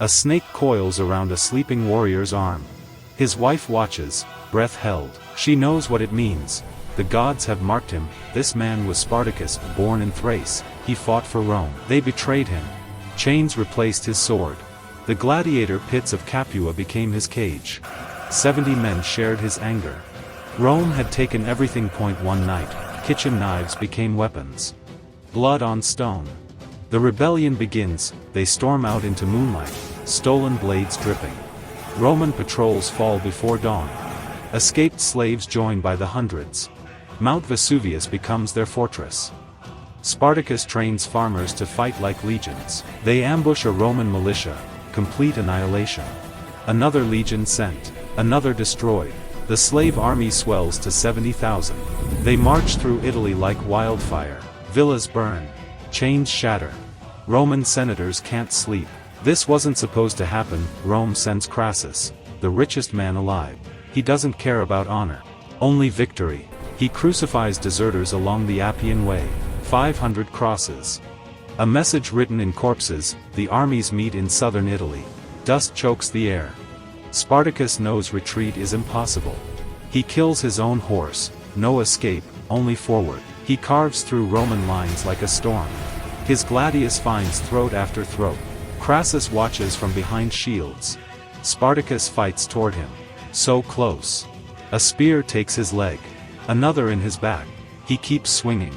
A snake coils around a sleeping warrior's arm. His wife watches, breath held. She knows what it means. The gods have marked him. This man was Spartacus, born in Thrace. He fought for Rome. They betrayed him. Chains replaced his sword. The gladiator pits of Capua became his cage. 70 men shared his anger. Rome had taken everything. One night, kitchen knives became weapons. Blood on stone. The rebellion begins. They storm out into moonlight, stolen blades dripping. Roman patrols fall before dawn. Escaped slaves join by the hundreds. Mount Vesuvius becomes their fortress. Spartacus trains farmers to fight like legions. They ambush a Roman militia, complete annihilation. Another legion sent, another destroyed. The slave army swells to 70,000. They march through Italy like wildfire. Villas burn. Chains shatter. Roman senators can't sleep. This wasn't supposed to happen. Rome sends Crassus, the richest man alive. He doesn't care about honor. Only victory. He crucifies deserters along the Appian way. 500 crosses. A message written in corpses. The armies meet in southern Italy. Dust chokes the air. Spartacus knows retreat is impossible. He kills his own horse. No escape, only forward. He carves through Roman lines like a storm. His gladius finds throat after throat. Crassus watches from behind shields. Spartacus fights toward him. So close. A spear takes his leg. Another in his back. He keeps swinging.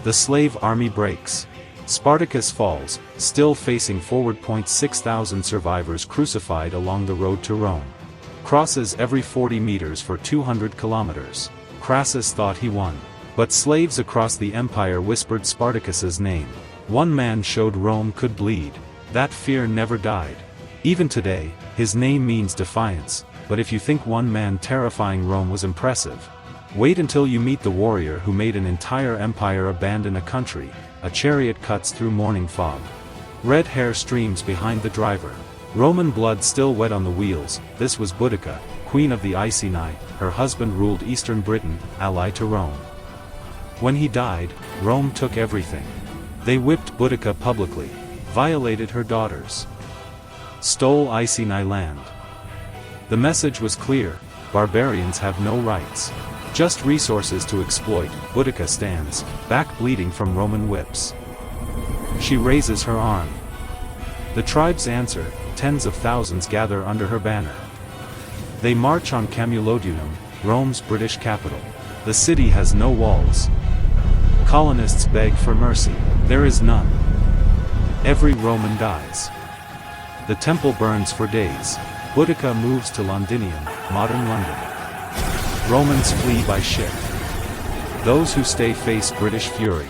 The slave army breaks. Spartacus falls, still facing forward. 6,000 survivors crucified along the road to Rome. Crosses every 40 meters for 200 kilometers. Crassus thought he won. But slaves across the empire whispered Spartacus's name. One man showed Rome could bleed. That fear never died. Even today, his name means defiance. But if you think one man terrifying Rome was impressive, wait until you meet the warrior who made an entire empire abandon a country. A chariot cuts through morning fog. Red hair streams behind the driver. Roman blood still wet on the wheels. This was Boudica, queen of the Iceni. Her husband ruled eastern Britain, ally to Rome. When he died, Rome took everything. They whipped Boudica publicly, violated her daughters, stole Iceni land. The message was clear: barbarians have no rights, just resources to exploit. Boudica stands, back bleeding from Roman whips. She raises her arm. The tribes answer. Tens of thousands gather under her banner. They march on Camulodunum, Rome's British capital. The city has no walls. Colonists beg for mercy. There is none. Every Roman dies. The temple burns for days. Boudica moves to Londinium, modern London. Romans flee by ship. Those who stay face British fury.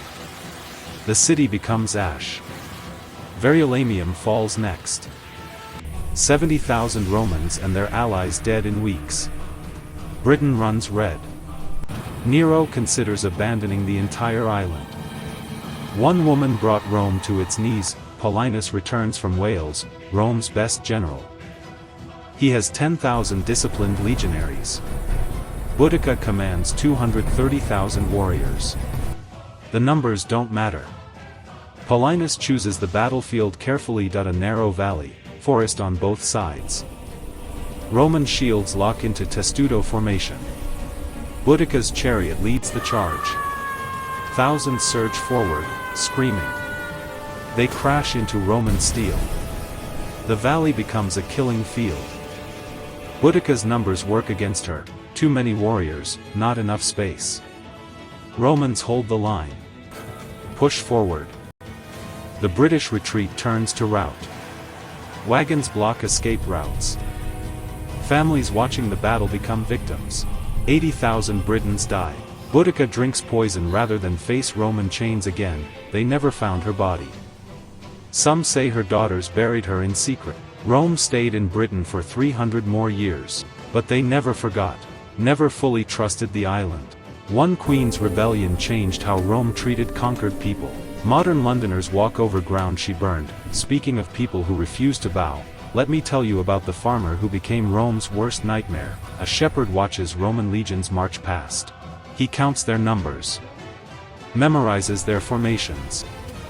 The city becomes ash. Verulamium falls next. 70,000 Romans and their allies dead in weeks. Britain runs red. Nero considers abandoning the entire island. One woman brought Rome to its knees. Paulinus returns from Wales, Rome's best general. He has 10,000 disciplined legionaries. Boudica commands 230,000 warriors. The numbers don't matter. Paulinus chooses the battlefield carefully. A narrow valley, forest on both sides. Roman shields lock into testudo formation. Boudica's chariot leads the charge. Thousands surge forward, screaming. They crash into Roman steel. The valley becomes a killing field. Boudica's numbers work against her. Too many warriors, not enough space. Romans hold the line. Push forward. The British retreat turns to rout. Wagons block escape routes. Families watching the battle become victims. 80,000 Britons die. Boudica drinks poison rather than face Roman chains again. They never found her body. Some say her daughters buried her in secret. Rome stayed in Britain for 300 more years. But they never forgot. Never fully trusted the island. One queen's rebellion changed how Rome treated conquered people. Modern Londoners walk over ground she burned. Speaking of people who refuse to bow, let me tell you about the farmer who became Rome's worst nightmare. A shepherd watches Roman legions march past. He counts their numbers, memorizes their formations.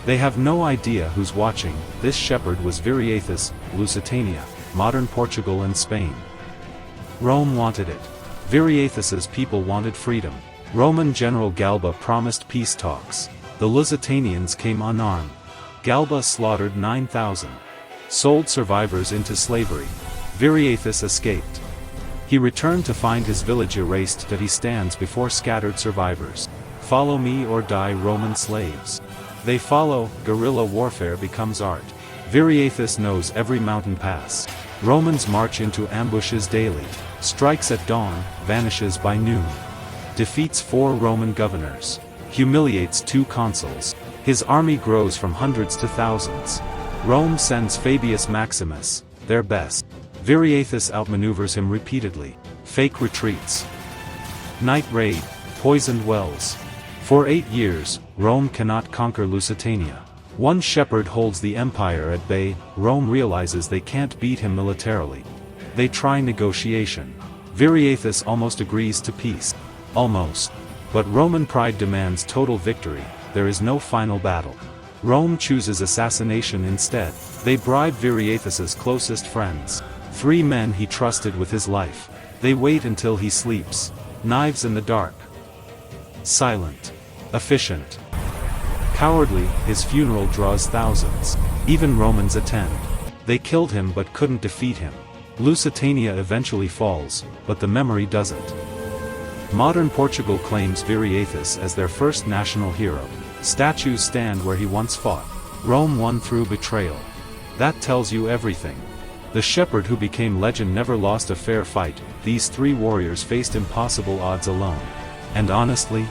They have no idea who's watching. This shepherd was Viriathus, Lusitania, modern Portugal and Spain. Rome wanted it. Viriathus's people wanted freedom. Roman general Galba promised peace talks. The Lusitanians came unarmed. Galba slaughtered 9,000. Sold survivors into slavery. Viriathus escaped. He returned to find his village erased, that he stands before scattered survivors. Follow me or die, Roman slaves. They follow. Guerrilla warfare becomes art. Viriathus knows every mountain pass. Romans march into ambushes daily. Strikes at dawn, vanishes by noon. Defeats 4 Roman governors. Humiliates 2 consuls. His army grows from hundreds to thousands. Rome sends Fabius Maximus, their best. Viriathus outmaneuvers him repeatedly. Fake retreats. Night raid, poisoned wells. For 8 years, Rome cannot conquer Lusitania. One shepherd holds the empire at bay. Rome realizes they can't beat him militarily. They try negotiation. Viriathus almost agrees to peace. Almost. But Roman pride demands total victory. There is no final battle. Rome chooses assassination instead. They bribe Viriathus's closest friends. 3 men he trusted with his life. They wait until he sleeps. Knives in the dark. Silent. Efficient. Cowardly, his funeral draws thousands. Even Romans attend. They killed him but couldn't defeat him. Lusitania eventually falls, but the memory doesn't. Modern Portugal claims Viriathus as their first national hero. Statues stand where he once fought. Rome won through betrayal. That tells you everything. The shepherd who became legend never lost a fair fight. These 3 warriors faced impossible odds alone. And honestly,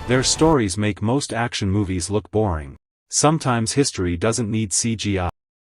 their stories make most action movies look boring. Sometimes history doesn't need CGI.